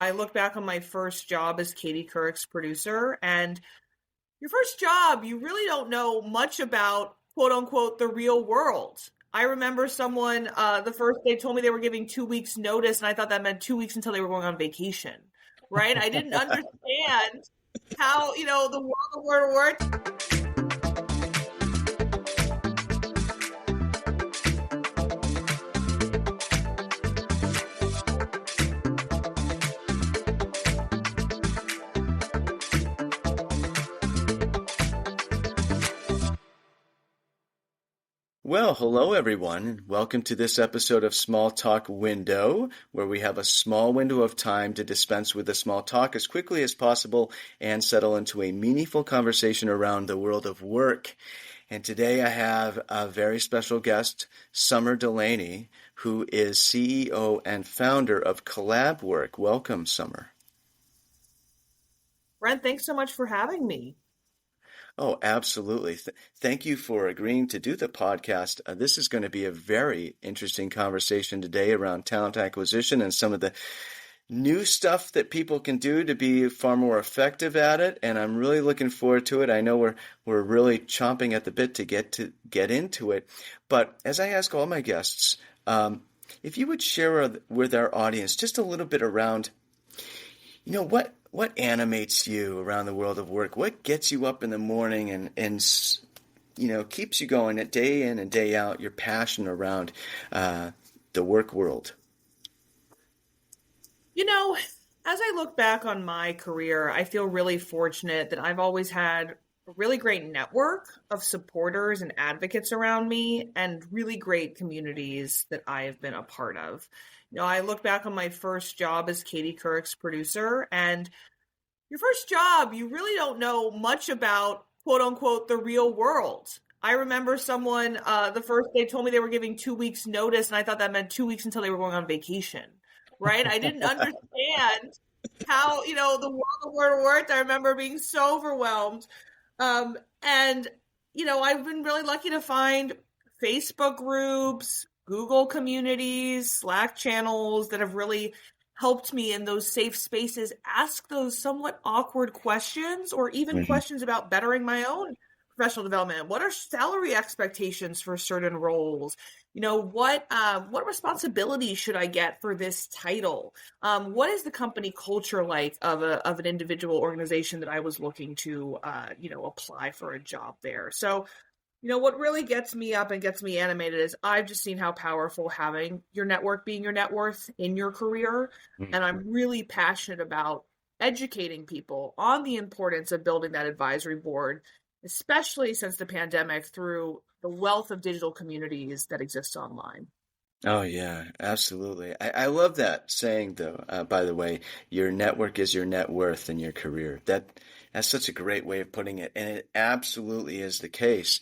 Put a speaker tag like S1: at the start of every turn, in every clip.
S1: I look back on my first job as Katie Couric's producer, and your first job, you really don't know much about quote unquote the real world. I remember someone the first they told me they were giving 2 weeks notice, and I thought that meant 2 weeks until they were going on vacation. Right? I didn't understand how the world of word worked.
S2: Well, hello everyone, and welcome to this episode of Small Talk Window, where we have a small window of time to dispense with the small talk as quickly as possible and settle into a meaningful conversation around the world of work. And today I have a very special guest, Summer Delaney, who is CEO and founder of CollabWORK. Welcome, Summer.
S1: Brent, thanks so much for having me.
S2: Oh, absolutely. Thank you for agreeing to do the podcast. This is going to be a very interesting conversation today around talent acquisition and some of the new stuff that people can do to be far more effective at it. And I'm really looking forward to it. I know we're really chomping at the bit to get into it. But as I ask all my guests, if you would share with our audience just a little bit around, what animates you around the world of work? What gets you up in the morning and keeps you going day in and day out, your passion around the work world?
S1: As I look back on my career, I feel really fortunate that I've always had a really great network of supporters and advocates around me and really great communities that I have been a part of. I look back on my first job as Katie Couric's producer, and your first job, you really don't know much about quote unquote the real world. I remember someone the first they told me they were giving 2 weeks notice, and I thought that meant 2 weeks until they were going on vacation. Right? I didn't understand how the world of word worked. I remember being so overwhelmed, and I've been really lucky to find Facebook groups, Google communities, Slack channels that have really helped me in those safe spaces ask those somewhat awkward questions, or even questions about bettering my own professional development. What are salary expectations for certain roles? What responsibilities should I get for this title? What is the company culture like of an individual organization that I was looking to apply for a job there? So what really gets me up and gets me animated is I've just seen how powerful having your network being your net worth in your career. And I'm really passionate about educating people on the importance of building that advisory board, especially since the pandemic, through the wealth of digital communities that exist online.
S2: Oh, yeah, absolutely. I love that saying, though, by the way, your network is your net worth in your career. That's such a great way of putting it. And it absolutely is the case.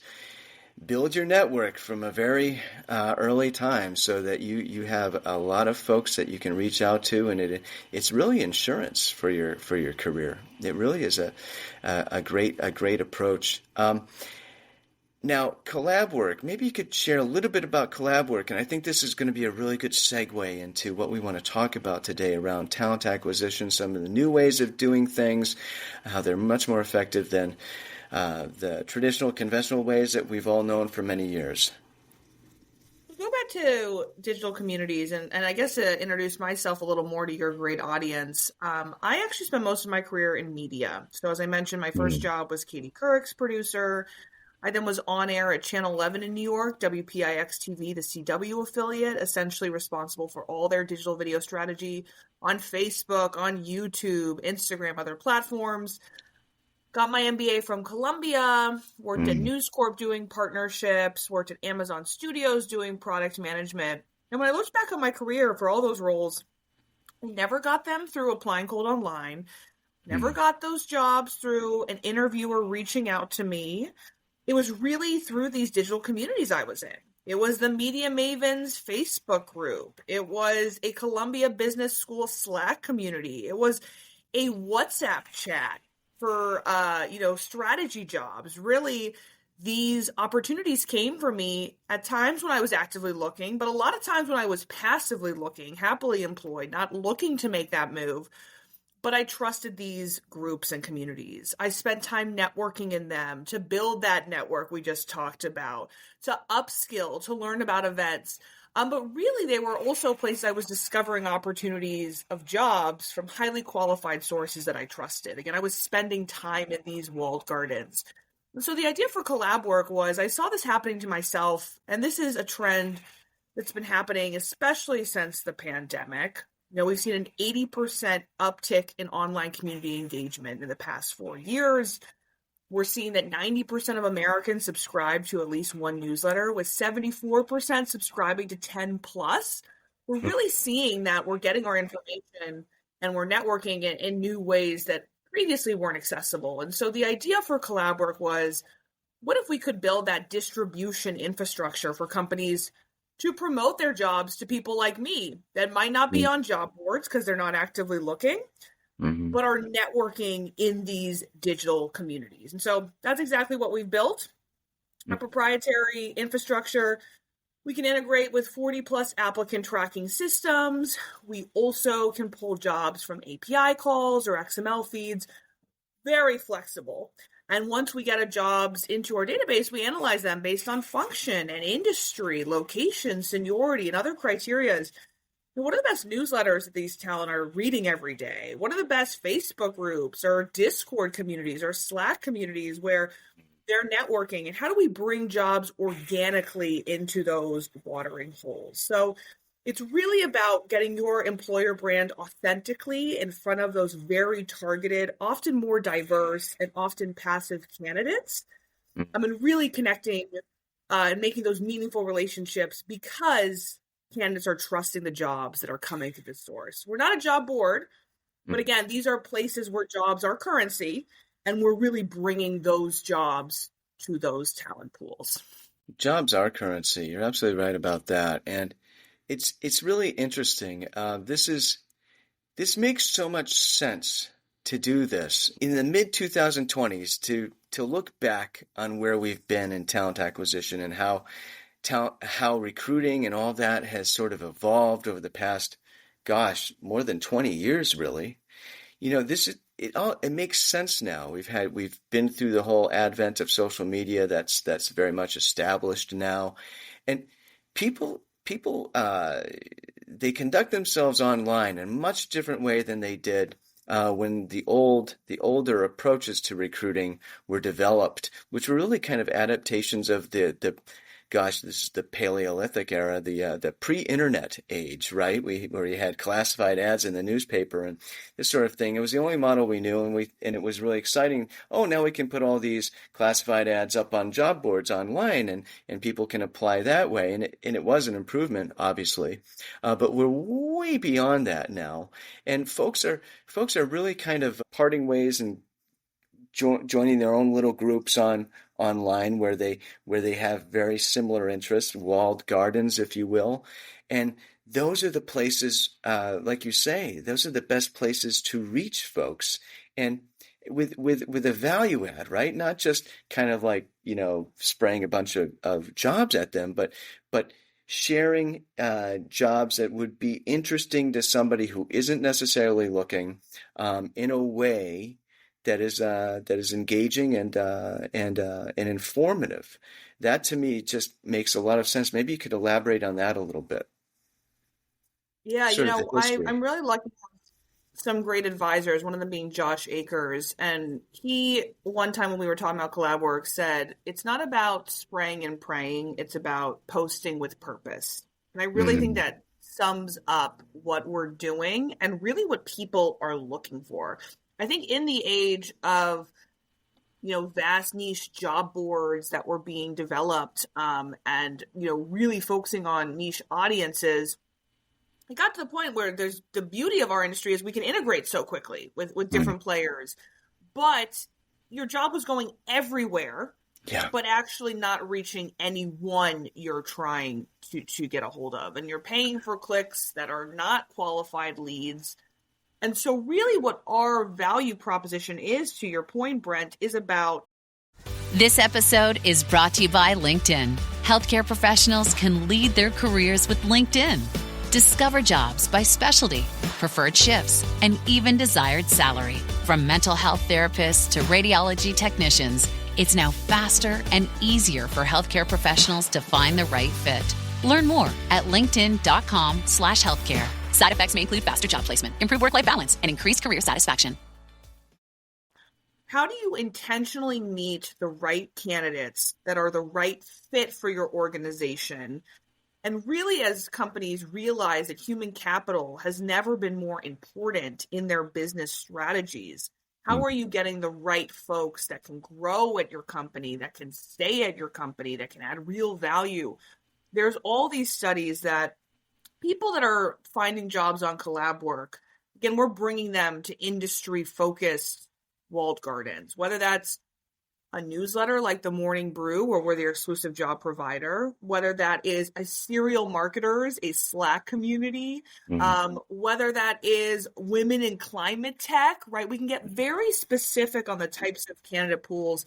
S2: Build your network from a very early time so that you have a lot of folks that you can reach out to, and it's really insurance for your career. It really is a great approach. Now, CollabWORK, maybe you could share a little bit about CollabWORK, and I think this is going to be a really good segue into what we want to talk about today around talent acquisition, some of the new ways of doing things, how they're much more effective than the traditional, conventional ways that we've all known for many years.
S1: Go back to digital communities, and I guess to introduce myself a little more to your great audience. I actually spent most of my career in media. So as I mentioned, my first job was Katie Couric's producer. I then was on air at Channel 11 in New York, WPIX-TV, the CW affiliate, essentially responsible for all their digital video strategy on Facebook, on YouTube, Instagram, other platforms. Got my MBA from Columbia, worked at News Corp doing partnerships, worked at Amazon Studios doing product management. And when I looked back on my career for all those roles, I never got them through applying cold online, never got those jobs through an interviewer reaching out to me. It was really through these digital communities I was in. It was the Media Mavens Facebook group. It was a Columbia Business School Slack community. It was a WhatsApp chat for, strategy jobs. Really, these opportunities came for me at times when I was actively looking, but a lot of times when I was passively looking, happily employed, not looking to make that move. But I trusted these groups and communities. I spent time networking in them to build that network we just talked about, to upskill, to learn about events. But really, they were also places I was discovering opportunities of jobs from highly qualified sources that I trusted. Again, I was spending time in these walled gardens. And so the idea for CollabWORK was I saw this happening to myself, and this is a trend that's been happening, especially since the pandemic. We've seen an 80% uptick in online community engagement in the past 4 years. We're seeing that 90% of Americans subscribe to at least one newsletter, with 74% subscribing to 10 plus. We're really seeing that we're getting our information and we're networking in new ways that previously weren't accessible. And so the idea for CollabWORK was, what if we could build that distribution infrastructure for companies to promote their jobs to people like me that might not be on job boards because they're not actively looking,
S2: Mm-hmm.
S1: but are networking in these digital communities. And so that's exactly what we've built. A proprietary infrastructure. We can integrate with 40 plus applicant tracking systems. We also can pull jobs from API calls or XML feeds. Very flexible. And once we get a jobs into our database, we analyze them based on function and industry, location, seniority, and other criteria. What are the best newsletters that these talent are reading every day? What are the best Facebook groups or Discord communities or Slack communities where they're networking? And how do we bring jobs organically into those watering holes? So it's really about getting your employer brand authentically in front of those very targeted, often more diverse and often passive candidates. Really connecting and making those meaningful relationships because candidates are trusting the jobs that are coming to the source. We're not a job board, but again, these are places where jobs are currency, and we're really bringing those jobs to those talent pools.
S2: Jobs are currency. You're absolutely right about that. And it's really interesting. This makes so much sense to do this in the mid 2020s to look back on where we've been in talent acquisition and how recruiting and all that has sort of evolved over the past, more than 20 years, really. It makes sense now. We've been through the whole advent of social media that's very much established now, and people they conduct themselves online in a much different way than they did when the older approaches to recruiting were developed, which were really kind of adaptations of this is the Paleolithic era, the pre-internet age, right? Where you had classified ads in the newspaper and this sort of thing. It was the only model we knew, and it was really exciting. Oh, now we can put all these classified ads up on job boards online, and people can apply that way. And it was an improvement, obviously, but we're way beyond that now. And folks are really kind of parting ways and joining their own little groups online where they have very similar interests, walled gardens, if you will. And those are the places, like you say, those are the best places to reach folks, and with a value add, right? Not just kind of like, spraying a bunch of jobs at them, but sharing jobs that would be interesting to somebody who isn't necessarily looking, in a way that is engaging and informative. That to me just makes a lot of sense. Maybe you could elaborate on that a little bit.
S1: Yeah,
S2: Sort of the history.
S1: I'm really lucky to have some great advisors, one of them being Josh Akers. And he, one time when we were talking about CollabWORK, said, it's not about spraying and praying, it's about posting with purpose. And I really think that sums up what we're doing and really what people are looking for. I think in the age of, vast niche job boards that were being developed, and, really focusing on niche audiences, it got to the point where there's the beauty of our industry is we can integrate so quickly with different players, but your job was going everywhere, but actually not reaching anyone you're trying to get a hold of. And you're paying for clicks that are not qualified leads. And so really what our value proposition is, to your point, Brent, is about
S3: This episode is brought to you by LinkedIn. Healthcare professionals can lead their careers with LinkedIn. Discover jobs by specialty, preferred shifts, and even desired salary. From mental health therapists to radiology technicians, it's now faster and easier for healthcare professionals to find the right fit. Learn more at linkedin.com/healthcare. Side effects may include faster job placement, improved work-life balance, and increased career satisfaction.
S1: How do you intentionally meet the right candidates that are the right fit for your organization? And really, as companies realize that human capital has never been more important in their business strategies, how are you getting the right folks that can grow at your company, that can stay at your company, that can add real value? There's all these studies that people that are finding jobs on CollabWORK, again, we're bringing them to industry-focused walled gardens, whether that's a newsletter like the Morning Brew, where we're their exclusive job provider, whether that is a serial marketers, a Slack community, whether that is women in climate tech, right? We can get very specific on the types of candidate pools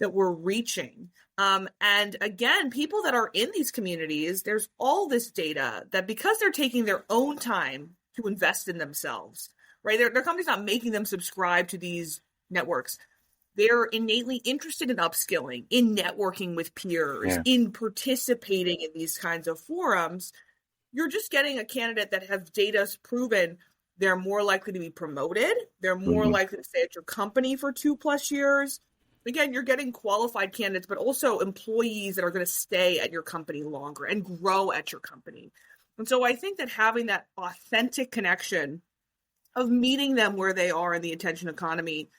S1: that we're reaching. And again, people that are in these communities, there's all this data that because they're taking their own time to invest in themselves, right? Their company's not making them subscribe to these networks. They're innately interested in upskilling, in networking with peers, in participating in these kinds of forums. You're just getting a candidate that has data proven they're more likely to be promoted. They're more likely to stay at your company for 2+ years. Again, you're getting qualified candidates, but also employees that are going to stay at your company longer and grow at your company. And so I think that having that authentic connection of meeting them where they are in the attention economy,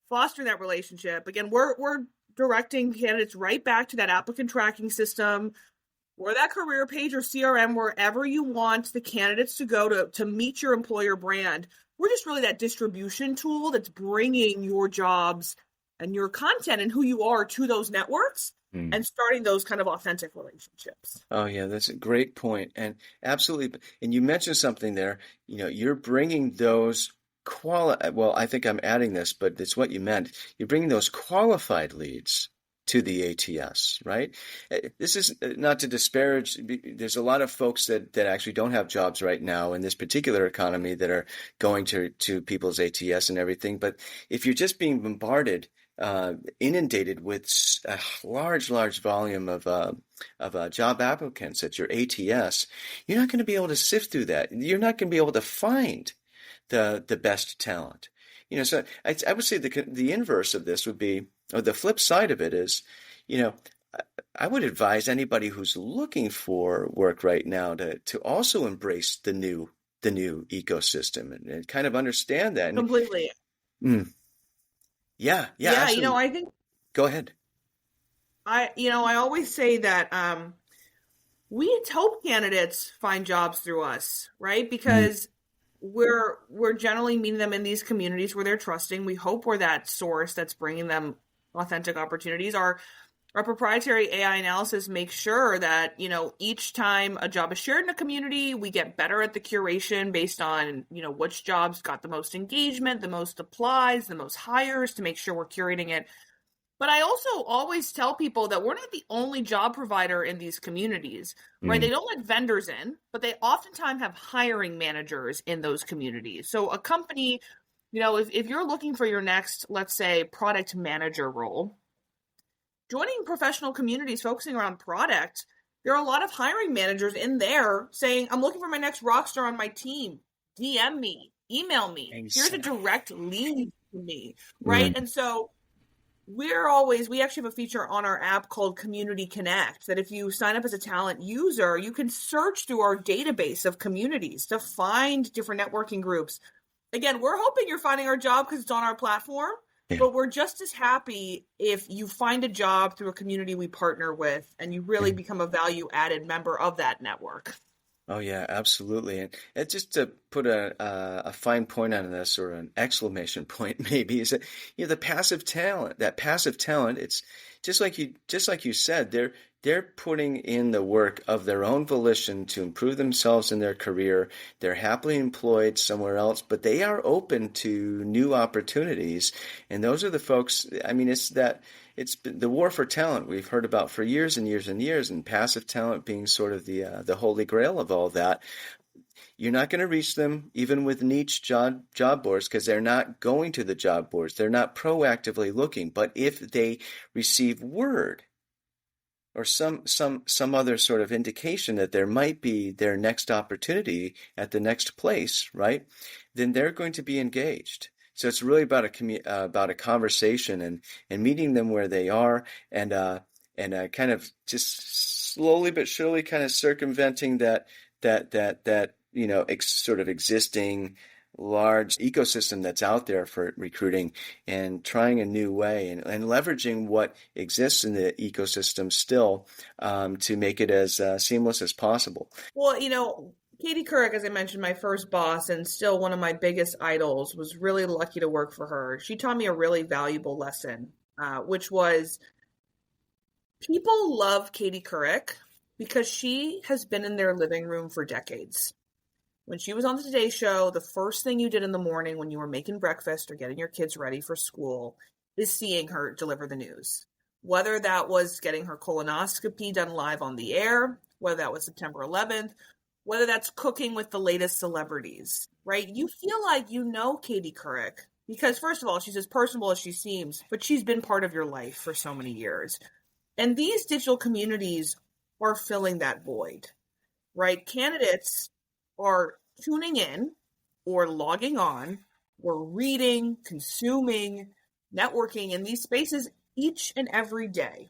S1: fostering that relationship. Again, we're directing candidates right back to that applicant tracking system or that career page or CRM, wherever you want the candidates to go to meet your employer brand. We're just really that distribution tool that's bringing your jobs and your content and who you are to those networks and starting those kind of authentic relationships.
S2: Oh, yeah, that's a great point. And absolutely. And you mentioned something there, you're bringing those well, I think I'm adding this, but it's what you meant. You're bringing those qualified leads to the ATS, right? This is not to disparage. There's a lot of folks that actually don't have jobs right now in this particular economy that are going to people's ATS and everything. But if you're just being bombarded, inundated with a large volume of job applicants at your ATS, you're not going to be able to sift through that. You're not going to be able to find the best talent. So I would say the inverse of this would be, or the flip side of it is, I would advise anybody who's looking for work right now to also embrace the new ecosystem and kind of understand that.
S1: Completely.
S2: Yeah.
S1: Yeah, I think.
S2: Go ahead.
S1: I always say that we hope candidates find jobs through us, right? Because we're generally meeting them in these communities where they're trusting. We hope we're that source that's bringing them authentic opportunities. Our proprietary AI analysis makes sure that, each time a job is shared in a community, we get better at the curation based on, which jobs got the most engagement, the most applies, the most hires, to make sure we're curating it. But I also always tell people that we're not the only job provider in these communities, right? They don't let vendors in, but they oftentimes have hiring managers in those communities. So a company, if you're looking for your next, let's say, product manager role, joining professional communities focusing around product, there are a lot of hiring managers in there saying, I'm looking for my next rock star on my team. DM me, email me.
S2: Exactly.
S1: Here's a direct lead to me, right? And so we actually have a feature on our app called Community Connect that if you sign up as a talent user, you can search through our database of communities to find different networking groups. Again, we're hoping you're finding our job because it's on our platform, but we're just as happy if you find a job through a community we partner with and you really become a value-added member of that network.
S2: Oh yeah, absolutely. And just to put a fine point on this, or an exclamation point maybe, is that the passive talent. It's just like you said, they're putting in the work of their own volition to improve themselves in their career. They're happily employed somewhere else, but they are open to new opportunities. And those are the folks, I mean, it's the war for talent we've heard about for years and years and years, and passive talent being sort of the holy grail of all that. You're not going to reach them even with niche job boards because they're not going to the job boards. They're not proactively looking. But if they receive word or some other sort of indication that there might be their next opportunity at the next place, right? Then they're going to be engaged. So it's really about a conversation and meeting them where they are and kind of just slowly but surely kind of circumventing that sort of existing large ecosystem that's out there for recruiting and trying a new way and leveraging what exists in the ecosystem still to make it as seamless as possible.
S1: Well, Katie Couric, as I mentioned, my first boss and still one of my biggest idols, was really lucky to work for her. She taught me a really valuable lesson, which was people love Katie Couric because she has been in their living room for decades. When she was on the Today Show, the first thing you did in the morning when you were making breakfast or getting your kids ready for school is seeing her deliver the news. Whether that was getting her colonoscopy done live on the air, whether that was September 11th, whether that's cooking with the latest celebrities, right? You feel like you know Katie Couric because, first of all, she's as personable as she seems, but she's been part of your life for so many years. And these digital communities are filling that void, right? Candidates are tuning in or logging on or reading, consuming, networking in these spaces each and every day.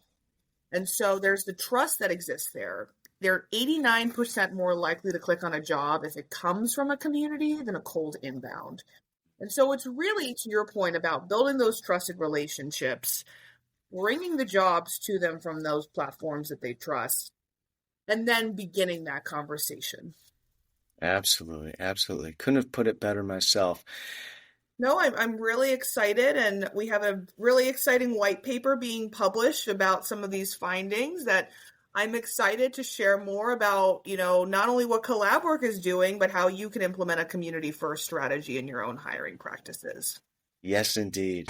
S1: And so there's the trust that exists there. They're 89% more likely to click on a job if it comes from a community than a cold inbound. And so it's really, to your point, about building those trusted relationships, bringing the jobs to them from those platforms that they trust, and then beginning that conversation.
S2: Absolutely, absolutely. Couldn't have put it better myself.
S1: No, I'm really excited, and we have a really exciting white paper being published about some of these findings that I'm excited to share more about, not only what CollabWORK is doing, but how you can implement a community-first strategy in your own hiring practices.
S2: Yes, indeed.